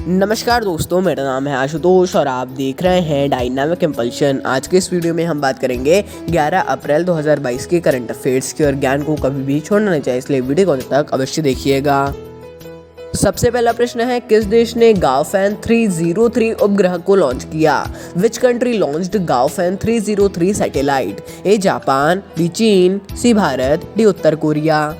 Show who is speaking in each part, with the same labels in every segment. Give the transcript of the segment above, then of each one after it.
Speaker 1: नमस्कार दोस्तों, मेरा नाम है आशुतोष और आप देख रहे हैं डायनामिक इम्पल्शन। आज के इस वीडियो में हम बात करेंगे 11 अप्रैल 2022 के करंट अफेयर्स की और ज्ञान को कभी भी छोड़ना नहीं चाहिए, इसलिए वीडियो को अंत तक अवश्य देखिएगा। सबसे पहला प्रश्न है, किस देश ने गाओफैन 303 उपग्रह को लॉन्च किया? Which country launched Gaofen 303 satellite? A Japan, B चीन, सी भारत, डी उत्तर कोरिया।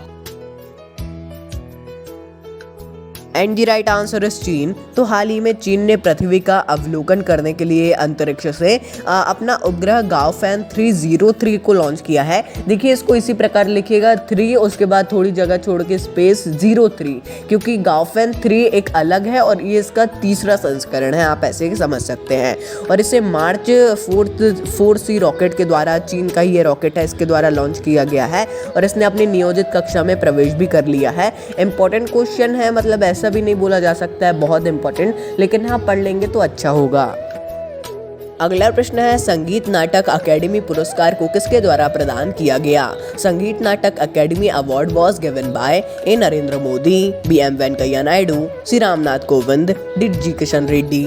Speaker 1: And the right answer is चीन। तो हाल ही में चीन ने पृथ्वी का अवलोकन करने के लिए अंतरिक्ष से अपना उपग्रह गाओफैन 303 को लॉन्च किया है। देखिए, इसको इसी प्रकार लिखिएगा 3 उसके बाद थोड़ी जगह छोड़ के स्पेस 03, क्योंकि गाओफैन 3 एक अलग है और ये इसका तीसरा संस्करण है, आप ऐसे ही समझ सकते हैं। और इसे मार्च 4C रॉकेट के द्वारा, चीन का ही ये रॉकेट है, इसके द्वारा लॉन्च किया गया है और इसने अपनी नियोजित कक्षा में प्रवेश भी कर लिया है। इंपॉर्टेंट क्वेश्चन है, मतलब ऐसा भी नहीं बोला जा सकता है बहुत इंपॉर्टेंट, लेकिन हाँ पढ़ लेंगे तो अच्छा होगा। अगला प्रश्न है, संगीत नाटक अकेडमी पुरस्कार को किसके द्वारा प्रदान किया गया? Sangeet Natak academy award was given by A Narendra Modi, B M Venkaiah Naidu, C Ramnath Kovind, D G Kishan Reddy.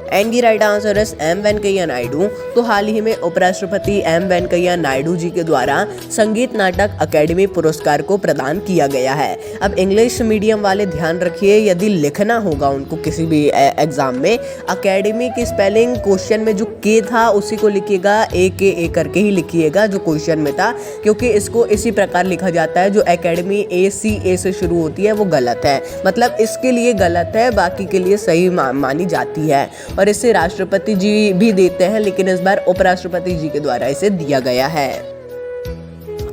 Speaker 1: And the right answer is M Venkaiah Naidu. तो हाल ही में उपराष्ट्रपति एम वेंकैया नायडू जी के द्वारा संगीत नाटक अकेडमी पुरस्कार को प्रदान किया गया है। अब इंग्लिश मीडियम वाले ध्यान रखिए, यदि लिखना होगा उनको किसी भी एग्जाम में, अकेडमी की स्पेलिंग क्वेश्चन में जो के था उसी को लिखिएगा, ए करके ही लिखिएगा जो क्वेश्चन में था, क्योंकि इसको इसी प्रकार लिखा जाता है। जो एकेडमी ए से शुरू होती है वो गलत है, मतलब इसके लिए गलत है, बाकी के लिए सही मानी जाती है। और इसे राष्ट्रपति जी भी देते हैं, लेकिन इस बार उपराष्ट्रपति जी के द्वारा इसे दिया गया है।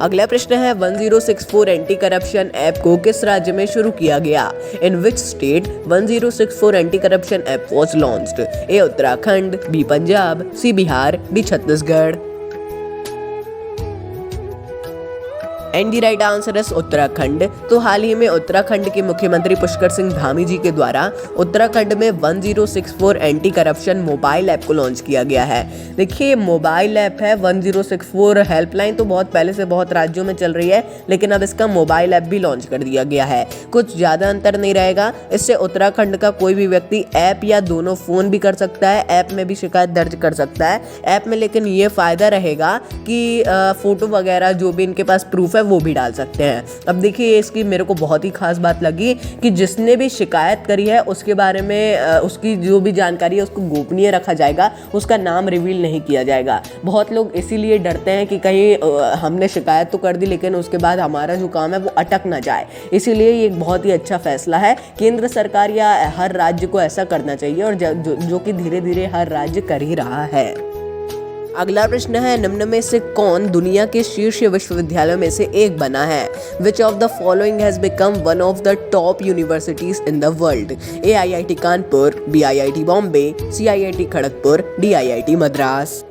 Speaker 1: अगला प्रश्न है, 1064 एंटी करप्शन ऐप को किस राज्य में शुरू किया गया? In which state 1064 anti corruption app was launched? A Uttarakhand, B Punjab, C Bihar, D Chhattisgarh. And the right answer is Uttarakhand. तो हाल ही में उत्तराखंड के मुख्यमंत्री पुष्कर सिंह धामी जी के द्वारा उत्तराखंड में 1064 एंटी करप्शन मोबाइल ऐप को लॉन्च किया गया है। देखिए, मोबाइल ऐप है 1064, हेल्पलाइन तो बहुत पहले से बहुत राज्यों में चल रही है, लेकिन अब इसका मोबाइल ऐप भी लॉन्च कर दिया गया है। कुछ ज़्यादा अंतर नहीं रहेगा, इससे उत्तराखंड का कोई भी व्यक्ति ऐप या दोनों फ़ोन भी कर सकता है, ऐप में भी शिकायत दर्ज कर सकता है। ऐप में लेकिन ये फ़ायदा रहेगा कि फ़ोटो वगैरह जो भी इनके पास प्रूफ है वो भी डाल सकते हैं। अब देखिए, इसकी मेरे को बहुत ही खास बात लगी कि जिसने भी शिकायत करी है उसके बारे में उसकी जो भी जानकारी है उसको गोपनीय रखा जाएगा, उसका नाम रिवील नहीं किया जाएगा। बहुत लोग इसीलिए डरते हैं कि कहीं हमने शिकायत तो कर दी लेकिन उसके बाद हमारा जो काम है वो अटक ना जाए, इसीलिए ये एक बहुत ही अच्छा फैसला है। केंद्र सरकार या हर राज्य को ऐसा करना चाहिए और जो कि धीरे धीरे हर राज्य कर ही रहा है। अगला प्रश्न है, निम्न में से कौन दुनिया के शीर्ष विश्वविद्यालयों में से एक बना है? Which of the following has become one of the top universities in the world? A IIT Kanpur, B IIT Bombay, C IIT Kharagpur, D IIT Madras.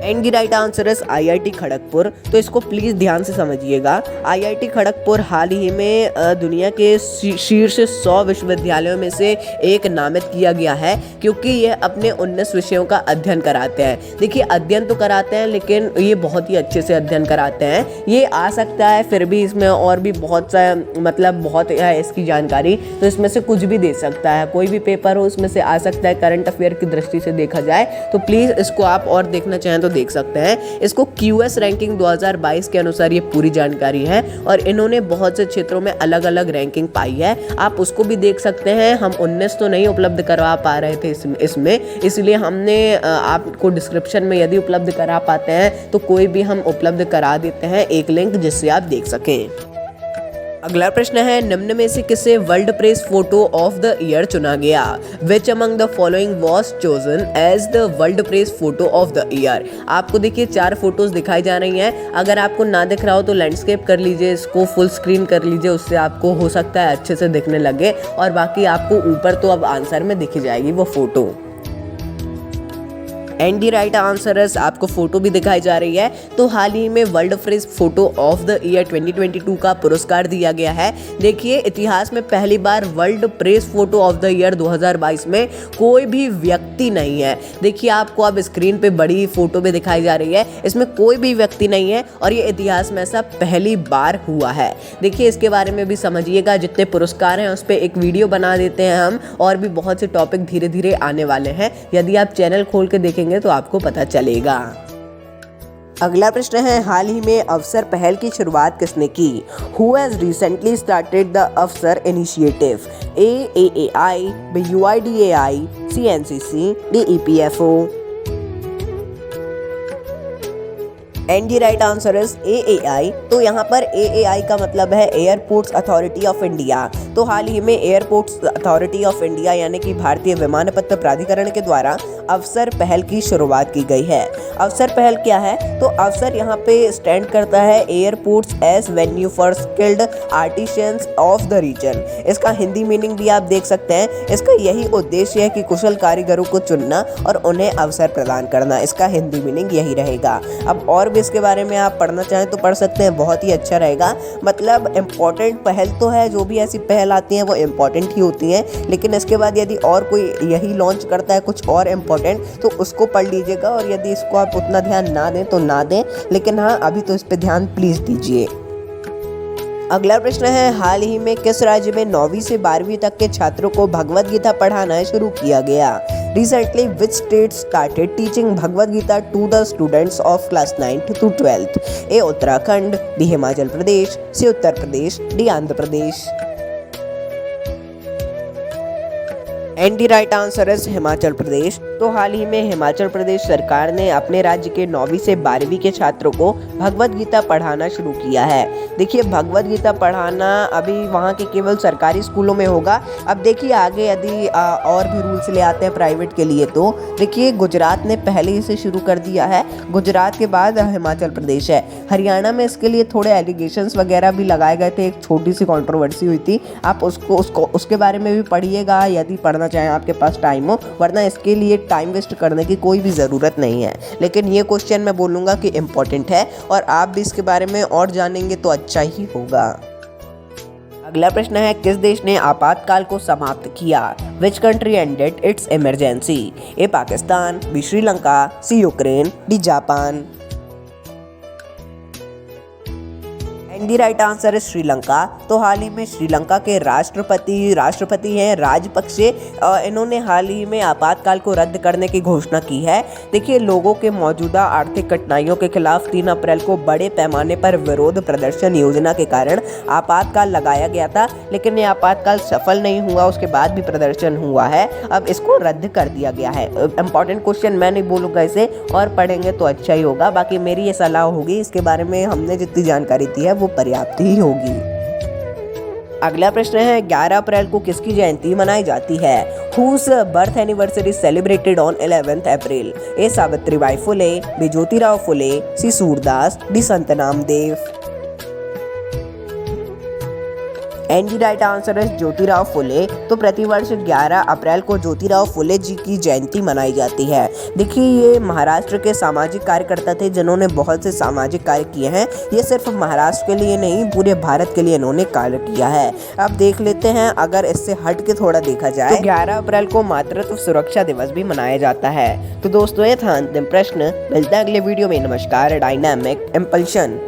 Speaker 1: And the right answer is IIT Kharagpur. तो इसको प्लीज ध्यान से समझिएगा। IIT खड़गपुर हाल ही में दुनिया के शीर्ष 100 विश्वविद्यालयों में से एक नामित किया गया है, क्योंकि ये अपने 19 विषयों का अध्ययन कराते हैं। देखिए, अध्ययन तो कराते हैं लेकिन ये बहुत ही अच्छे से अध्ययन कराते हैं। ये आ सकता है फिर भी इसमें और भी बहुत सा, मतलब बहुत है इसकी जानकारी, तो इसमें से कुछ भी दे सकता है, कोई भी पेपर हो उसमें से आ सकता है। करंट अफेयर की दृष्टि से देखा जाए तो प्लीज इसको आप और देखना चाहें तो देख सकते हैं। इसको QS रैंकिंग 2022 के अनुसार ये पूरी जानकारी है और इन्होंने बहुत से क्षेत्रों में अलग अलग रैंकिंग पाई है, आप उसको भी देख सकते हैं। हम 19 तो नहीं उपलब्ध करवा पा रहे थे इसमें, इसलिए हमने आपको डिस्क्रिप्शन में यदि उपलब्ध करा पाते हैं तो कोई भी हम उपलब्ध करा देते हैं एक लिंक, जिससे आप देख सकें। अगला प्रश्न है, निम्न में से किसे world press photo of the year चुना गया? Which among the following was chosen as the world press photo of the year? आपको देखिए 4 फोटोज दिखाई जा रही हैं। अगर आपको ना दिख रहा हो तो लैंडस्केप कर लीजिए, इसको फुल स्क्रीन कर लीजिए, उससे आपको हो सकता है अच्छे से दिखने लगे, और बाकी आपको ऊपर तो अब आंसर में दिख जाएगी वो photo. And the right answer है, आपको फोटो भी दिखाई जा रही है। तो हाल ही में world press photo of the year 2022 का पुरस्कार दिया गया है। देखिए, इतिहास में पहली बार world press photo of the year 2022 में कोई भी व्यक्ति नहीं है। देखिए, आपको अब स्क्रीन पे बड़ी फोटो भी दिखाई जा रही है, इसमें कोई भी व्यक्ति नहीं है और ये इतिहास में ऐसा पहली बार हुआ है। देखिए, इसके बारे में भी समझिएगा। जितने पुरस्कार हैं उस पर एक वीडियो बना देते हैं हम, और भी बहुत से टॉपिक धीरे धीरे आने वाले हैं। यदि आप चैनल खोल के देखेंगे तो आपको पता चलेगा। अगला प्रश्न है, हाल ही में अवसर पहल की शुरुआत किसने की? Who has recently started the अवसर initiative? A. AAI, B. UIDAI, C. NCC, D. EPFO। And the right answer is AAI। तो यहाँ पर AAI का मतलब है एयरपोर्ट्स अथॉरिटी ऑफ इंडिया। तो हाल ही में एयरपोर्ट्स अथॉरिटी ऑफ इंडिया यानी कि भारतीय विमानपत्त प्राधिकरण के द्वारा अवसर पहल की शुरुआत की गई है। अवसर पहल क्या है? तो अवसर यहाँ पे स्टैंड करता है airports as venue for skilled artisans of the region. इसका हिंदी मीनिंग भी आप देख सकते हैं। इसका यही उद्देश्य है कि कुशल कारीगरों को चुनना और उन्हें अवसर प्रदान करना। इसका हिंदी मीनिंग यही रहेगा। अब और भी इसके बारे में आप पढ़ना चाहें तो पढ़ सकते हैं, बहुत ही अच्छा रहेगा। मतलब इम्पॉर्टेंट पहल तो है, जो भी ऐसी पहल आती हैं वो इम्पॉर्टेंट ही होती हैं, लेकिन इसके बाद यदि और कोई यही लॉन्च करता है कुछ और इम्पॉर्टेंट, तो उसको पढ़ लीजिएगा। और यदि इसको आप उतना ध्यान ना दें तो ना दें, लेकिन हाँ, अभी तो इस पे ध्यान प्लीज दीजिए। अगला प्रश्न है, हाल ही में किस राज्य में 9वीं से 12वीं तक के छात्रों को भगवद गीता पढ़ाना शुरू किया गया? Recently, which state started teaching Bhagavad Gita to the students of class 9th to 12th? A. Uttarakhand, B. Himachal Pradesh, C. Uttar Pradesh, D. Andhra Pradesh. And the right answer is Himachal Pradesh. तो हाल ही में हिमाचल प्रदेश सरकार ने अपने राज्य के 9वीं से 12वीं के छात्रों को भगवद गीता पढ़ाना शुरू किया है। देखिए, भगवद गीता पढ़ाना अभी वहाँ के केवल सरकारी स्कूलों में होगा। अब देखिए आगे यदि और भी रूल्स ले आते हैं प्राइवेट के लिए, तो देखिए गुजरात ने पहले इसे शुरू कर दिया है। गुजरात के बाद हिमाचल प्रदेश है। हरियाणा में इसके लिए थोड़े एलिगेशंस वगैरह भी लगाए गए थे, एक छोटी सी कंट्रोवर्सी हुई थी। आप उसके बारे में भी पढ़िएगा यदि पढ़ना चाहें, आपके पास टाइम हो, वरना इसके लिए टाइम वेस्ट करने की कोई भी ज़रूरत नहीं है। लेकिन ये क्वेश्चन मैं बोलूँगा कि इम्पोर्टेंट है और आप भी इसके बारे में और जानेंगे तो अच्छा ही होगा। अगला प्रश्न है, किस देश ने आपातकाल को समाप्त किया? Which country ended its emergency? A. Pakistan, B. Sri Lanka, C. Ukraine, D. Japan. The right answer है श्रीलंका। तो हाल ही में श्रीलंका के राष्ट्रपति हैं राजपक्षे, इन्होंने हाल ही में आपातकाल को रद्द करने की घोषणा की है। देखिए, लोगों के मौजूदा आर्थिक कठिनाइयों के खिलाफ 3 अप्रैल को बड़े पैमाने पर विरोध प्रदर्शन योजना के कारण आपातकाल लगाया गया था, लेकिन ये आपातकाल सफल नहीं हुआ। उसके बाद भी प्रदर्शन हुआ है, अब इसको रद्द कर दिया गया है। इंपॉर्टेंट क्वेश्चन मैं नहीं बोलूँगा इसे, और पढ़ेंगे तो अच्छा ही होगा। बाकी मेरी ये सलाह होगी, इसके बारे में हमने जितनी जानकारी दी है वो पर्याप्त ही होगी। अगला प्रश्न है, 11 अप्रैल को किसकी जयंती मनाई जाती है? Whose birth anniversary celebrated on 11th April? A. Savitribai Phule, B. Jyotirao Phule, C. Surdas, D. Sant Namdev. And the right answer है ज्योतिराव फुले। तो प्रतिवर्ष 11 अप्रैल को ज्योतिराव फुले जी की जयंती मनाई जाती है। देखिए, ये महाराष्ट्र के सामाजिक कार्यकर्ता थे जिन्होंने बहुत से सामाजिक कार्य किए हैं। ये सिर्फ महाराष्ट्र के लिए नहीं, पूरे भारत के लिए इन्होंने कार्य किया है। अब देख लेते हैं, अगर इससे हट के थोड़ा देखा जाए तो 11 अप्रैल को मातृत्व सुरक्षा दिवस भी मनाया जाता है। तो दोस्तों, ये था अंतिम प्रश्न। मिलता है अगले वीडियो में। नमस्कार। Dynamic impulsion.